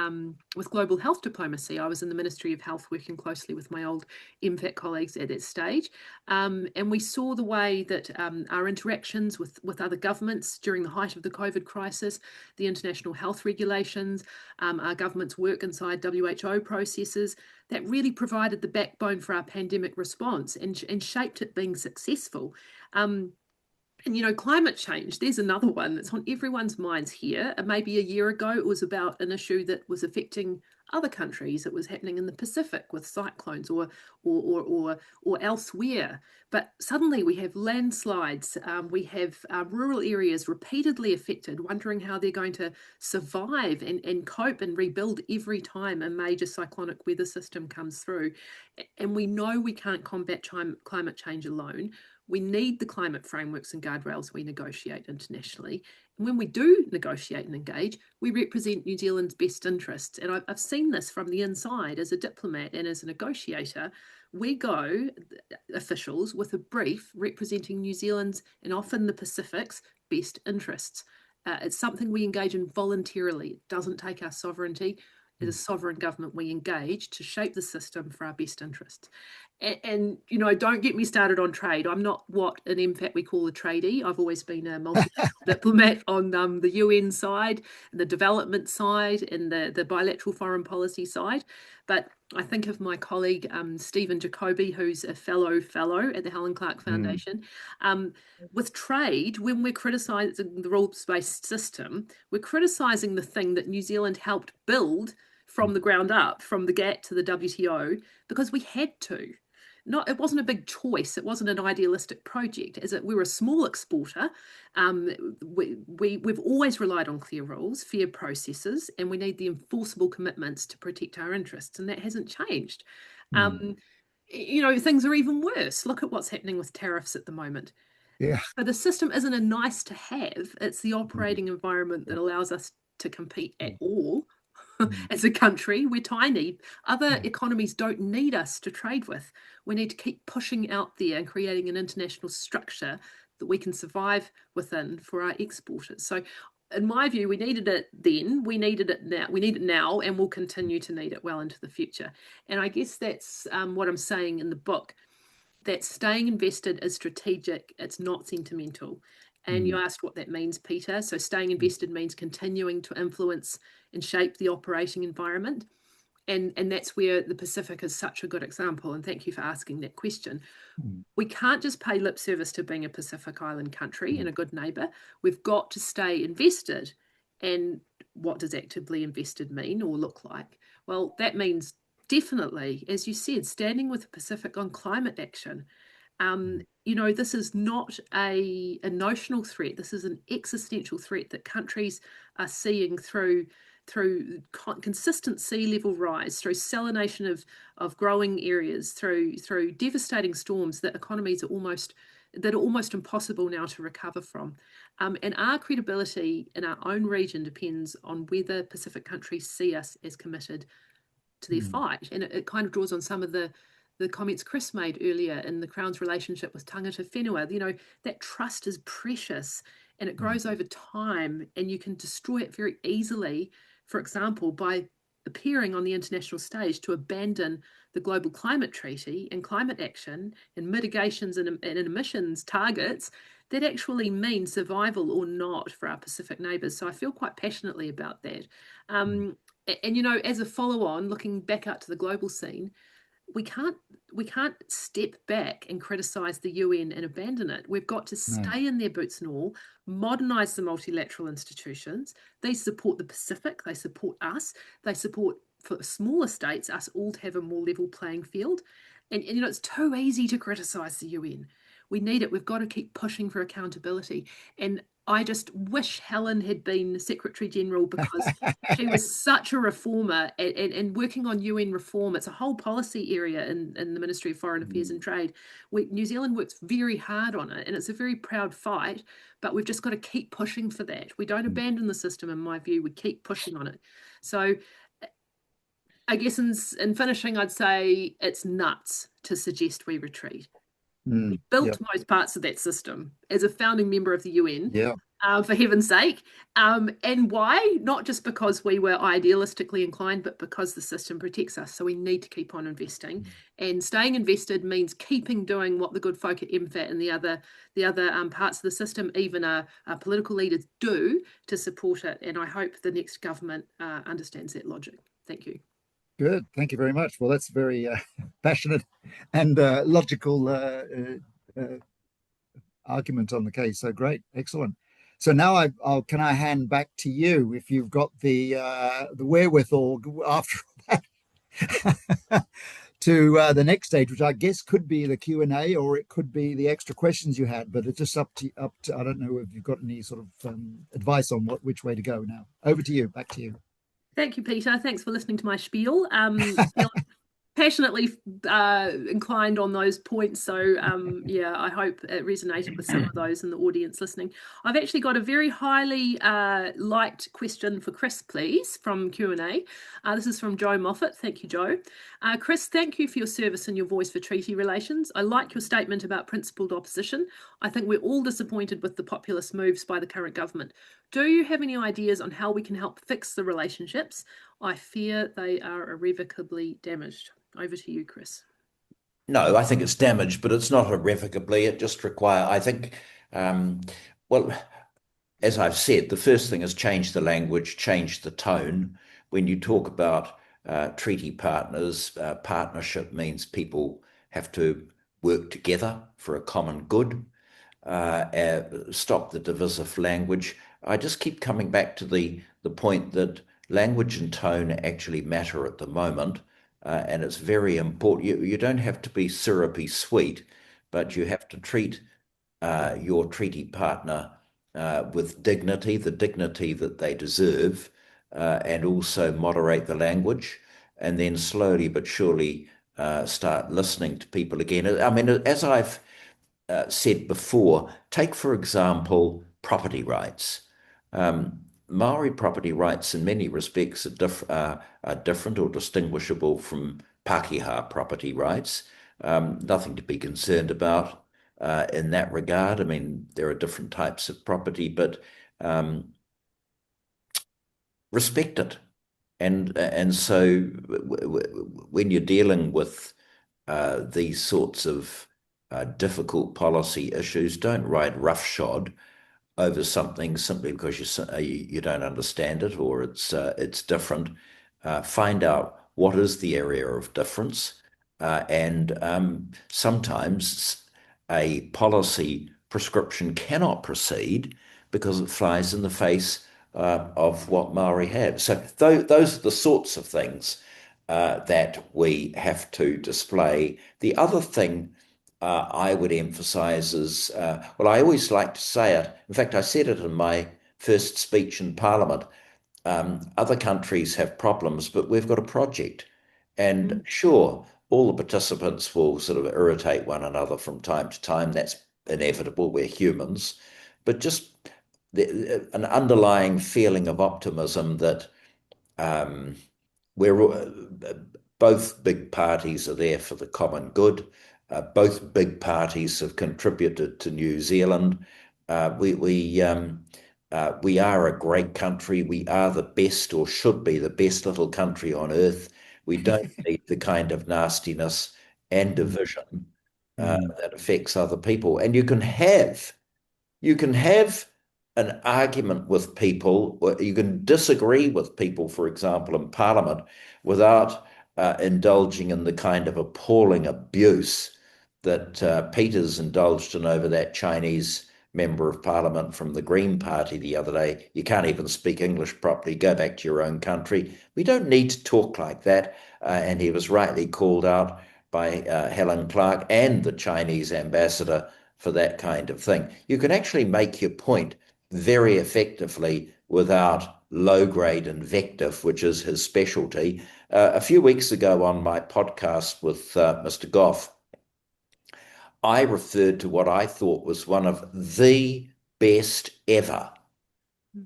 with global health diplomacy. I was in the Ministry of Health working closely with my old MFAT colleagues at that stage. And we saw the way that our interactions with other governments during the height of the COVID crisis, the international health regulations, our government's work inside WHO processes, that really provided the backbone for our pandemic response and shaped it being successful. And, climate change, there's another one that's on everyone's minds here. Maybe a year ago, it was about an issue that was affecting other countries. It was happening in the Pacific with cyclones or elsewhere. But suddenly we have landslides, we have rural areas repeatedly affected, wondering how they're going to survive and cope and rebuild every time a major cyclonic weather system comes through. And we know we can't combat climate change alone. We need the climate frameworks and guardrails we negotiate internationally. And when we do negotiate and engage, we represent New Zealand's best interests. And I've seen this from the inside as a diplomat and as a negotiator. We go, officials, with a brief representing New Zealand's and often the Pacific's best interests. It's something we engage in voluntarily. It doesn't take our sovereignty. As a sovereign government, we engage to shape the system for our best interests. And don't get me started on trade. I'm not what in MFAT we call a tradie. I've always been a multilateral diplomat on the UN side, the development side, and the bilateral foreign policy side. But I think of my colleague Stephen Jacoby, who's a fellow at the Helen Clark Foundation. With trade, when we're criticising the rules-based system, we're criticising the thing that New Zealand helped build from the ground up, from the GATT to the WTO, because we had to. It wasn't a big choice. It wasn't an idealistic project. We're a small exporter. We've always relied on clear rules, fair processes, and we need the enforceable commitments to protect our interests, and that hasn't changed. Things are even worse. Look at what's happening with tariffs at the moment. Yeah. But the system isn't a nice to have. It's the operating environment that allows us to compete at all. As a country, we're tiny. Other economies don't need us to trade with. We need to keep pushing out there and creating an international structure that we can survive within for our exporters. So in my view, we needed it then, we needed it now, we need it now, and we'll continue to need it well into the future. And I guess that's what I'm saying in the book, that staying invested is strategic, it's not sentimental. And you asked what that means, Peter. So staying invested means continuing to influence and shape the operating environment. And that's where the Pacific is such a good example. And thank you for asking that question. We can't just pay lip service to being a Pacific Island country and a good neighbour. We've got to stay invested. And what does actively invested mean or look like? Well, that means definitely, as you said, standing with the Pacific on climate action. This is not a notional threat. This is an existential threat that countries are seeing through consistent sea level rise, through salination of growing areas, through devastating storms that economies are almost impossible now to recover from. And our credibility in our own region depends on whether Pacific countries see us as committed to their fight. And it kind of draws on some of the comments Chris made earlier in the Crown's relationship with tangata whenua. That trust is precious and it grows over time, and you can destroy it very easily, for example, by appearing on the international stage to abandon the global climate treaty and climate action and mitigations and emissions targets that actually mean survival or not for our Pacific neighbours. So I feel quite passionately about that. And as a follow-on, looking back out to the global scene, we can't step back and criticise the UN and abandon it. We've got to stay in their boots and all, modernise the multilateral institutions. They support the Pacific, they support us, they support, for smaller states, us all to have a more level playing field. And it's too easy to criticise the UN. We need it. We've got to keep pushing for accountability. And I just wish Helen had been Secretary General, because she was such a reformer and working on UN reform. It's a whole policy area in the Ministry of Foreign Affairs and Trade. New Zealand works very hard on it, and it's a very proud fight, but we've just got to keep pushing for that. We don't abandon the system, in my view. We keep pushing on it. So I guess in finishing, I'd say it's nuts to suggest we retreat. We built Yep. most parts of that system as a founding member of the UN. Yeah. For heaven's sake. And why? Not just because we were idealistically inclined, but because the system protects us. So we need to keep on investing. And staying invested means keeping doing what the good folk at MFAT and the other parts of the system, even our political leaders, do to support it. And I hope the next government understands that logic. Thank you. Good. Thank you very much. Well, that's very passionate and logical argument on the case. So great. Excellent. So now can I hand back to you if you've got the wherewithal after that to the next stage, which I guess could be the Q&A or it could be the extra questions you had, but it's just up to I don't know if you've got any sort of advice on which way to go now. Over to you. Back to you. Thank you, Peter. Thanks for listening to my spiel. Passionately inclined on those points. So yeah, I hope it resonated with some of those in the audience listening. I've actually got a very highly liked question for Chris, please, from Q&A. This is from Joe Moffat. Thank you, Joe. Chris, thank you for your service and your voice for treaty relations. I like your statement about principled opposition. I think we're all disappointed with the populist moves by the current government. Do you have any ideas on how we can help fix the relationships? I fear they are irrevocably damaged. Over to you, Chris. No, I think it's damaged, but it's not irrevocably. It just requires, I think, well, as I've said, the first thing is change the language, change the tone. When you talk about treaty partners, partnership means people have to work together for a common good. Stop the divisive language. I just keep coming back to the point that language and tone actually matter at the moment. And it's very important. You don't have to be syrupy sweet, but you have to treat your treaty partner with dignity, the dignity that they deserve, and also moderate the language, and then slowly but surely start listening to people again. I mean, as I've said before, take, for example, property rights. Maori property rights in many respects are different or distinguishable from Pākehā property rights. Nothing to be concerned about in that regard. I mean, there are different types of property, but respect it. And so when you're dealing with these sorts of difficult policy issues, don't ride roughshod over something simply because you don't understand it or it's different. Find out what is the area of difference, and sometimes a policy prescription cannot proceed because it flies in the face of what Maori have. So those are the sorts of things that we have to display. The other thing I would emphasize is, well, I always like to say it. In fact, I said it in my first speech in Parliament. Other countries have problems, but we've got a project. And sure, all the participants will sort of irritate one another from time to time. That's inevitable. We're humans. But just an underlying feeling of optimism that we're both big parties are there for the common good. Both big parties have contributed to New Zealand. We are a great country. We are the best, or should be the best little country on earth. We don't need the kind of nastiness and division that affects other people. And you can have an argument with people, or you can disagree with people, for example, in Parliament, without indulging in the kind of appalling abuse that Peter's indulged in over that Chinese member of Parliament from the Green Party the other day. You can't even speak English properly. Go back to your own country. We don't need to talk like that. And he was rightly called out by Helen Clark and the Chinese ambassador for that kind of thing. You can actually make your point very effectively without low-grade invective, which is his specialty. A few weeks ago on my podcast with Mr. Goff, I referred to what I thought was one of the best ever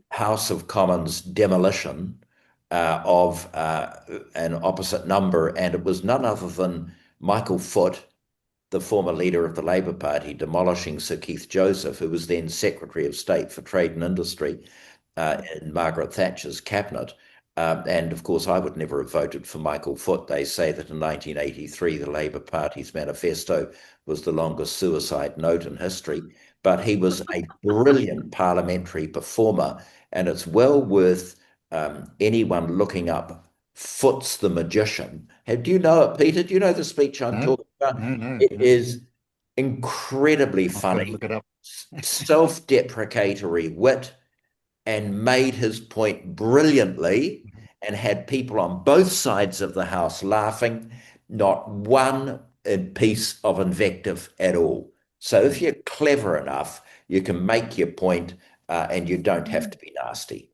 House of Commons demolition of an opposite number, and it was none other than Michael Foot the former leader of the Labour Party, demolishing Sir Keith Joseph, who was then Secretary of State for Trade and Industry in Margaret Thatcher's cabinet. And of course, I would never have voted for Michael Foot. They say that in 1983, the Labour Party's manifesto was the longest suicide note in history. But he was a brilliant parliamentary performer, and it's well worth anyone looking up Foot's the Magician. Do you know it, Peter? Do you know the speech I'm talking about? No. It is incredibly funny, look it up. self-deprecatory wit, and made his point brilliantly and had people on both sides of the house laughing, not one piece of invective at all. So if you're clever enough, you can make your point and you don't have to be nasty.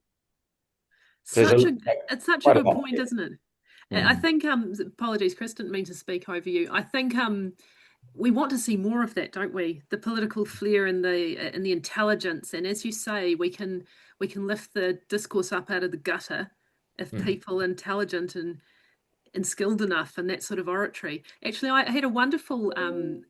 It's such a good point, isn't it? I think, apologies, Chris, didn't mean to speak over you. I think we want to see more of that, don't we? The political flair and the intelligence. And as you say, we can lift the discourse up out of the gutter if people are intelligent and skilled enough in that sort of oratory. Actually, I had a wonderful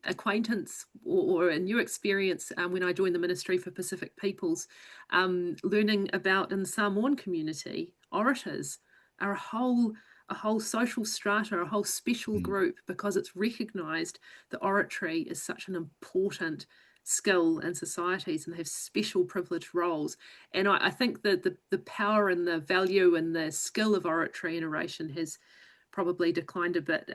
acquaintance or a new experience when I joined the Ministry for Pacific Peoples, learning about in the Samoan community, orators are a whole social strata, a whole special group, because it's recognised that oratory is such an important skill in societies and have special privileged roles. And I think that the power and the value and the skill of oratory and oration has probably declined a bit,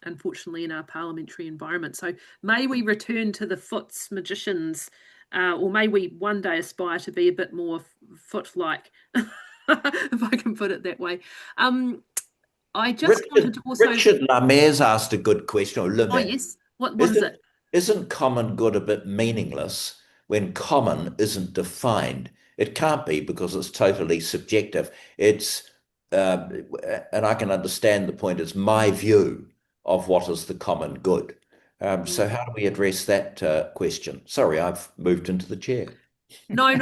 unfortunately, in our parliamentary environment. So may we return to the Foot's magicians, or may we one day aspire to be a bit more Foot-like, if I can put it that way. I just wanted to also... Richard Lamer's asked a good question. Oh, yes. What is it? Isn't common good a bit meaningless when common isn't defined? It can't be, because it's totally subjective. It's, and I can understand the point, it's my view of what is the common good. So how do we address that question? Sorry, I've moved into the chair. No,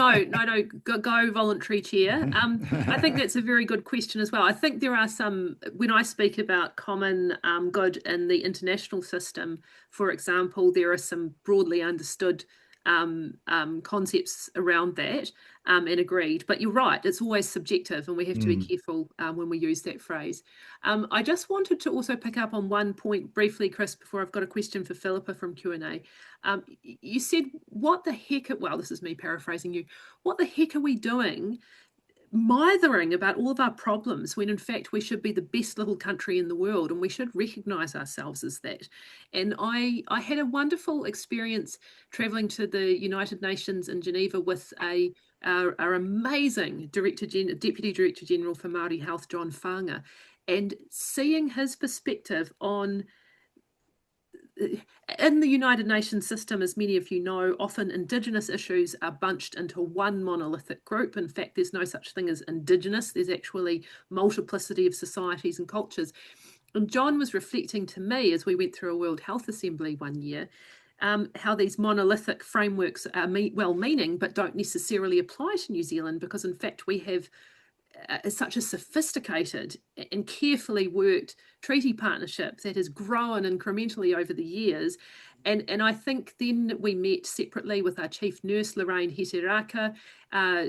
go voluntary chair. I think that's a very good question as well. I think there are some, when I speak about common good in the international system, for example, there are some broadly understood concepts around that and agreed. But you're right, it's always subjective, and we have to be careful when we use that phrase. I just wanted to also pick up on one point briefly, Chris, before I've got a question for Phillipa from Q&A. You said, what the heck, well, this is me paraphrasing you, what the heck are we doing mithering about all of our problems when in fact we should be the best little country in the world, and we should recognize ourselves as that. And I had a wonderful experience traveling to the United Nations in Geneva with our amazing Deputy Director General for Māori Health, John Whanga, and seeing his perspective on, in the United Nations system, as many of you know, often Indigenous issues are bunched into one monolithic group. In fact, there's no such thing as Indigenous. There's actually multiplicity of societies and cultures. And John was reflecting to me as we went through a World Health Assembly one year, how these monolithic frameworks are well-meaning but don't necessarily apply to New Zealand, because in fact we have such a sophisticated and carefully worked treaty partnership that has grown incrementally over the years. And I think then we met separately with our chief nurse, Lorraine Heteraka,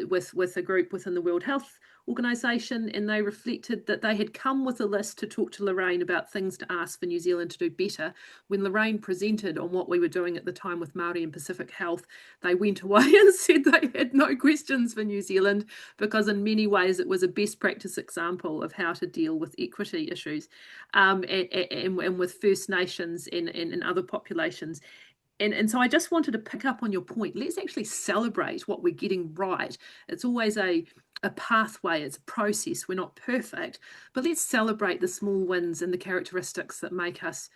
with a group within the World Health Organisation, and they reflected that they had come with a list to talk to Lorraine about things to ask for New Zealand to do better. When Lorraine presented on what we were doing at the time with Māori and Pacific Health, they went away and said they had no questions for New Zealand, because in many ways it was a best practice example of how to deal with equity issues and with First Nations and other populations. And so I just wanted to pick up on your point. Let's actually celebrate what we're getting right. It's always a pathway, it's a process. We're not perfect, but let's celebrate the small wins and the characteristics that make us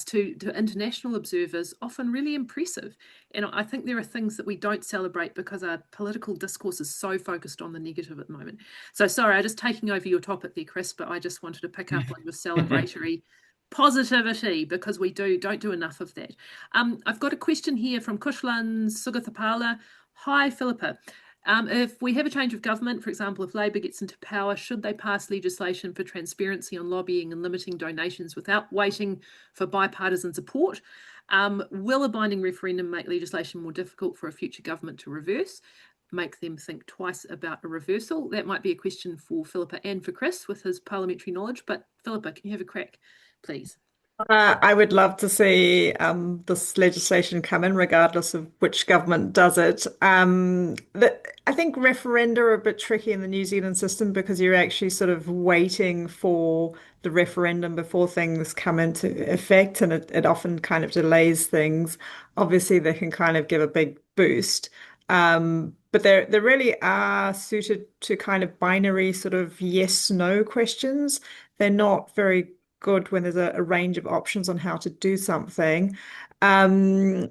to international observers often really impressive. And I think there are things that we don't celebrate because our political discourse is so focused on the negative at the moment. So sorry, I'm just taking over your topic there, Chris, but I just wanted to pick up on your celebratory positivity, because we don't do enough of that. I've got a question here from Kushlan Sugathapala. Hi, Phillipa. If we have a change of government, for example, if Labor gets into power, should they pass legislation for transparency on lobbying and limiting donations without waiting for bipartisan support? Will a binding referendum make legislation more difficult for a future government to reverse? Make them think twice about a reversal? That might be a question for Phillipa and for Chris with his parliamentary knowledge, but Phillipa, can you have a crack, please? I would love to see this legislation come in, regardless of which government does it. I think referenda are a bit tricky in the New Zealand system because you're actually sort of waiting for the referendum before things come into effect, and it often kind of delays things. Obviously, they can kind of give a big boost. But they really are suited to kind of binary sort of yes/no questions. They're not very good when there's a range of options on how to do something. Um,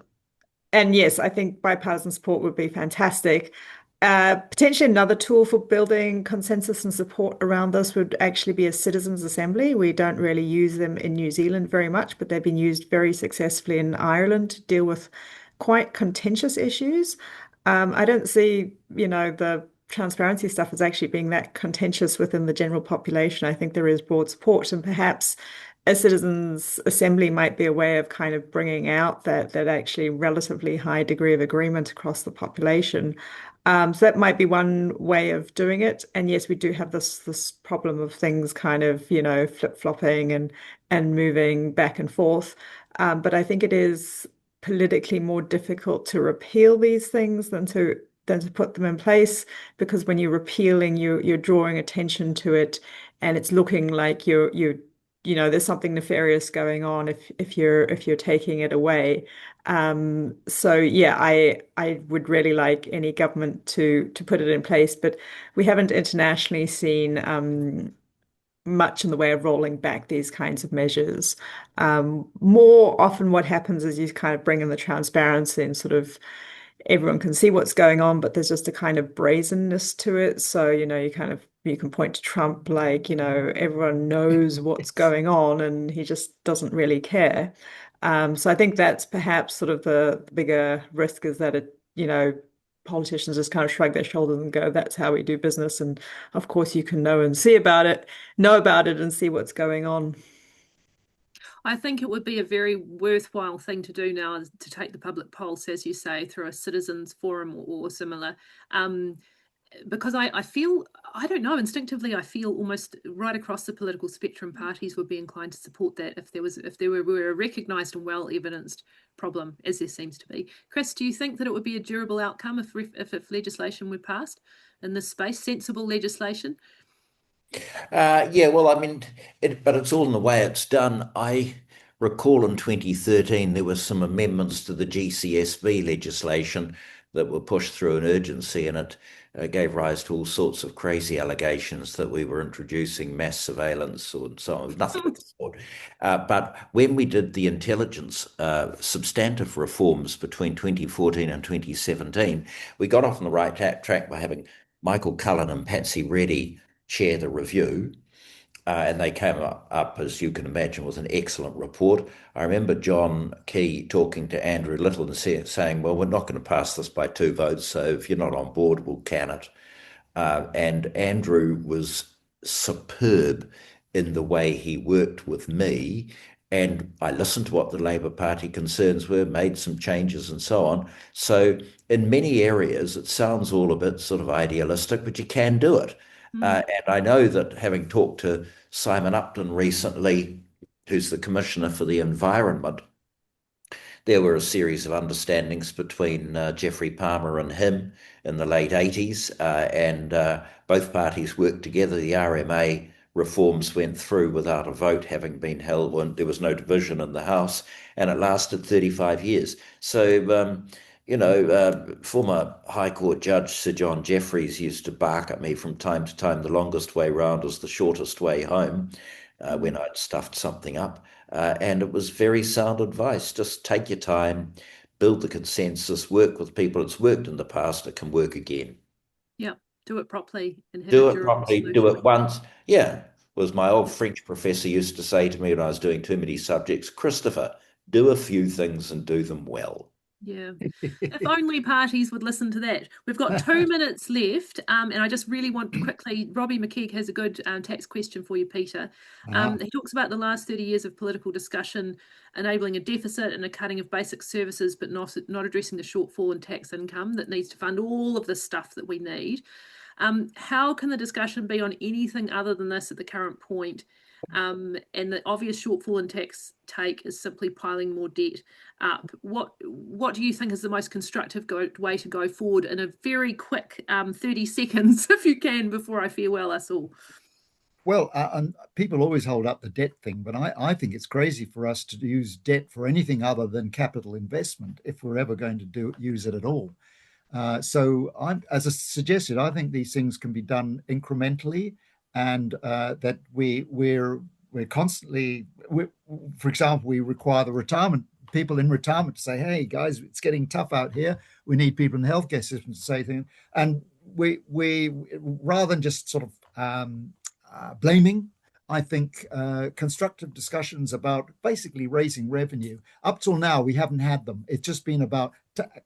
and yes, I think bipartisan support would be fantastic. Potentially another tool for building consensus and support around this would actually be a citizens' assembly. We don't really use them in New Zealand very much, but they've been used very successfully in Ireland to deal with quite contentious issues. I don't see, the transparency stuff as actually being that contentious within the general population. I think there is broad support, and perhaps a citizens' assembly might be a way of kind of bringing out that actually relatively high degree of agreement across the population. So that might be one way of doing it. And yes, we do have this problem of things kind of, flip-flopping and moving back and forth. But I think it is politically more difficult to repeal these things than to put them in place, because when you're repealing, you're drawing attention to it, and it's looking like there's something nefarious going on if you're taking it away. So yeah, I would really like any government to put it in place, but we haven't internationally seen much in the way of rolling back these kinds of measures. More often what happens is you kind of bring in the transparency and sort of everyone can see what's going on, but there's just a kind of brazenness to it. So, you can point to Trump like, everyone knows what's going on and he just doesn't really care. So I think that's perhaps sort of the bigger risk, is that politicians just kind of shrug their shoulders and go, that's how we do business. And of course you can know about it and see what's going on. I think it would be a very worthwhile thing to do now, is to take the public pulse, as you say, through a citizens forum or similar. Because I feel, I don't know, instinctively, I feel almost right across the political spectrum, parties would be inclined to support that if there were a recognised and well evidenced problem, as there seems to be. Chris, do you think that it would be a durable outcome if legislation were passed in this space, sensible legislation? Yeah, well, I mean, but it's all in the way it's done. I recall in 2013 there were some amendments to the GCSB legislation that were pushed through an urgency, and it gave rise to all sorts of crazy allegations that we were introducing mass surveillance or so on. Nothing of the sort. But when we did the intelligence substantive reforms between 2014 and 2017, we got off on the right track by having Michael Cullen and Patsy Reddy chair the review. And they came up, as you can imagine, with an excellent report. I remember John Key talking to Andrew Little and saying, well, we're not going to pass this by 2 votes, so if you're not on board, we'll can it. And Andrew was superb in the way he worked with me. And I listened to what the Labour Party concerns were, made some changes and so on. So in many areas, it sounds all a bit sort of idealistic, but you can do it. And I know that, having talked to Simon Upton recently, who's the Commissioner for the Environment, there were a series of understandings between Geoffrey Palmer and him in the late 80s, and both parties worked together. The RMA reforms went through without a vote having been held, when there was no division in the House, and it lasted 35 years. So, former High Court Judge Sir John Jeffreys used to bark at me from time to time, the longest way round is the shortest way home, when I'd stuffed something up. And it was very sound advice. Just take your time, build the consensus, work with people. It's worked in the past, it can work again. Yeah, do it properly and have Do a it durable properly, solution. do it once. Yeah, was my old French professor used to say to me when I was doing too many subjects, Christopher, do a few things and do them well. Yeah, if only parties would listen to that. We've got 2 minutes left, and I just really want to quickly, Robbie McKeag has a good tax question for you, Peter. He talks about the last 30 years of political discussion enabling a deficit and a cutting of basic services, but not addressing the shortfall in tax income that needs to fund all of the stuff that we need. How can the discussion be on anything other than this at the current point? And the obvious shortfall in tax take is simply piling more debt up. What do you think is the most constructive way to go forward in a very quick 30 seconds, if you can, before I farewell us all? Well, and people always hold up the debt thing, but I think it's crazy for us to use debt for anything other than capital investment if we're ever going to use it at all. So, as I suggested, I think these things can be done incrementally, and that we're constantly, for example, we require the people in retirement to say, "Hey guys, it's getting tough out here. We need people in the healthcare system to say things," and we rather than just sort of blaming. I think constructive discussions about basically raising revenue. Up till now, we haven't had them. It's just been about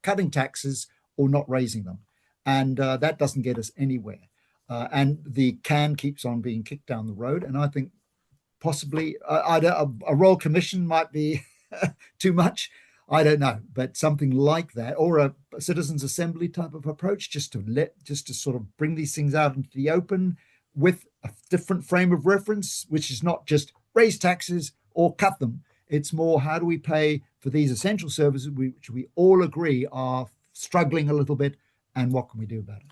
cutting taxes or not raising them. And that doesn't get us anywhere. And the can keeps on being kicked down the road. And I think possibly a royal commission might be too much. I don't know, but something like that, or a citizens' assembly type of approach, just to sort of bring these things out into the open with a different frame of reference, which is not just raise taxes or cut them. It's more, how do we pay for these essential services which we all agree are struggling a little bit, and what can we do about it?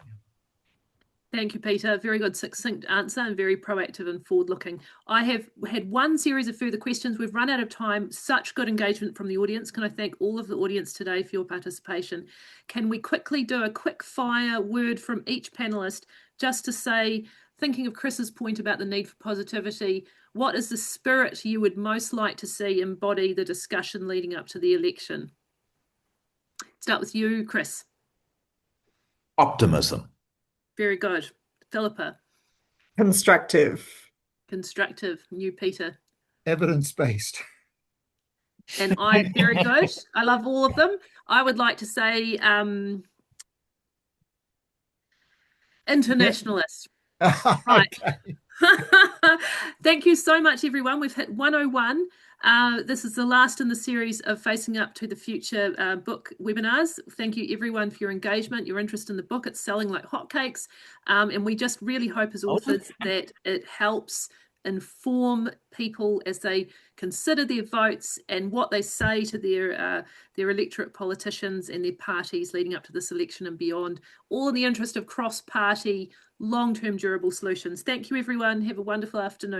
Thank you, Peter. Very good, succinct answer and very proactive and forward-looking. I have had one series of further questions. We've run out of time. Such good engagement from the audience. Can I thank all of the audience today for your participation? Can we quickly do a quick fire word from each panelist just to say, thinking of Chris's point about the need for positivity, what is the spirit you would most like to see embody the discussion leading up to the election? Start with you, Chris. Optimism. Very good. Phillipa. Constructive. Constructive. You, Peter. Evidence-based. And I, very good. I love all of them. I would like to say internationalist. Right. Thank you so much, everyone. We've hit 101. This is the last in the series of Facing Up to the Future book webinars. Thank you, everyone, for your engagement, your interest in the book. It's selling like hotcakes. And we just really hope as authors that it helps inform people as they consider their votes and what they say to their electorate politicians and their parties leading up to this election and beyond, all in the interest of cross-party, long-term durable solutions. Thank you, everyone. Have a wonderful afternoon.